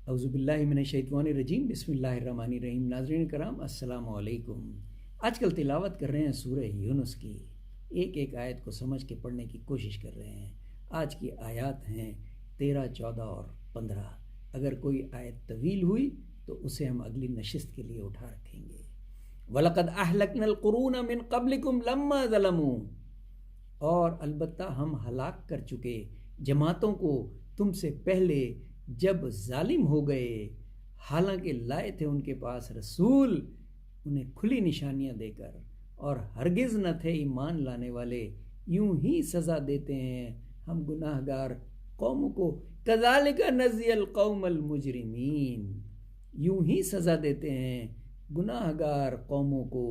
اعوذ باللہ من الشیطان الرجیم، بسم اللہ الرحمن الرحیم۔ ناظرین کرام السلام علیکم۔ آج کل تلاوت کر رہے ہیں سورہ یونس کی، ایک ایک آیت کو سمجھ کے پڑھنے کی کوشش کر رہے ہیں۔ آج کی آیات ہیں 13، 14 اور 15۔ اگر کوئی آیت طویل ہوئی تو اسے ہم اگلی نشست کے لیے اٹھا رکھیں گے۔ وَلَقَدْ أَهْلَكْنَا الْقُرُونَ مِنْ قَبْلِكُمْ لَمَّا ظَلَمُوا، اور البتہ ہم ہلاک کر چکے جماعتوں کو تم سے پہلے جب ظالم ہو گئے، حالانکہ لائے تھے ان کے پاس رسول انہیں کھلی نشانیاں دے کر، اور ہرگز نہ تھے ایمان لانے والے۔ یوں ہی سزا دیتے ہیں ہم گناہ گار قوموں کو، کذالک نجزی القوم المجرمین، یوں ہی سزا دیتے ہیں گناہ گار قوموں کو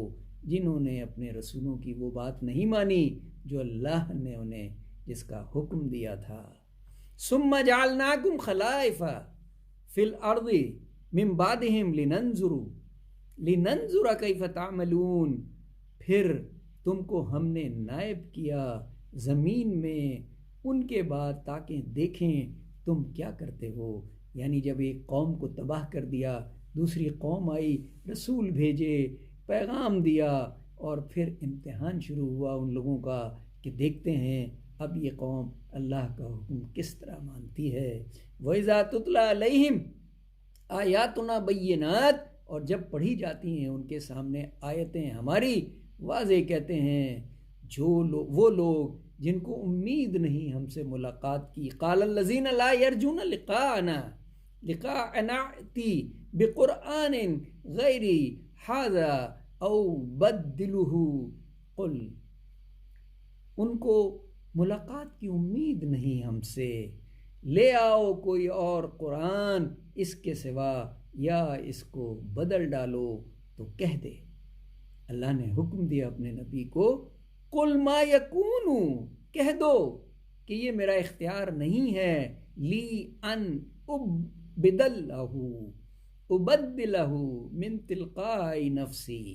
جنہوں نے اپنے رسولوں کی وہ بات نہیں مانی جو اللہ نے انہیں جس کا حکم دیا تھا۔ ثم جعلناکم خلائف فی الارض من بعدہم لننظر کیف تعملون، پھر تم کو ہم نے نائب کیا زمین میں ان کے بعد تاکہ دیکھیں تم کیا کرتے ہو۔ یعنی جب ایک قوم کو تباہ کر دیا، دوسری قوم آئی، رسول بھیجے، پیغام دیا، اور پھر امتحان شروع ہوا ان لوگوں کا کہ دیکھتے ہیں اب یہ قوم اللہ کا حکم کس طرح مانتی ہے۔ وَإِذَا تُتْلَى عَلَيْهِمْ آیاتنا بینات، اور جب پڑھی جاتی ہیں ان کے سامنے آیتیں ہماری واضح، کہتے ہیں وہ لوگ جن کو امید نہیں ہم سے ملاقات کی، قال الذین لا یرجون لقاءنا ائتی بقرآن غیر ھذا او بدلہ، قل، ان کو ملاقات کی امید نہیں ہم سے، لے آؤ کوئی اور قرآن اس کے سوا یا اس کو بدل ڈالو۔ تو کہہ دے، اللہ نے حکم دیا اپنے نبی کو، قل ما یکون، کہہ دو کہ یہ میرا اختیار نہیں ہے، لی ان ابدلہ من تلقاء نفسی،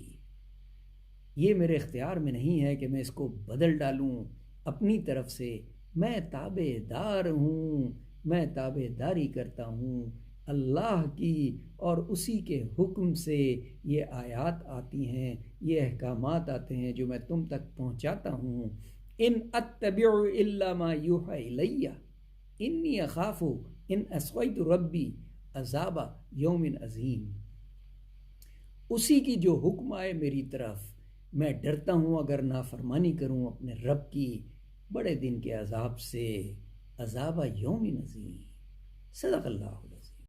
یہ میرے اختیار میں نہیں ہے کہ میں اس کو بدل ڈالوں اپنی طرف سے، میں تابع دار ہوں، میں تابع داری کرتا ہوں اللہ کی، اور اسی کے حکم سے یہ آیات آتی ہیں، یہ احکامات آتے ہیں جو میں تم تک پہنچاتا ہوں۔ ان اتبع الا ما یوحی الی انی اخاف ان عصیت ربی عذاب یوم عظیم، اسی کی جو حکم آئے میری طرف میں ڈرتا ہوں اگر نافرمانی کروں اپنے رب کی بڑے دن کے عذاب سے، عذاب یوم عظیم۔ صدق اللہ۔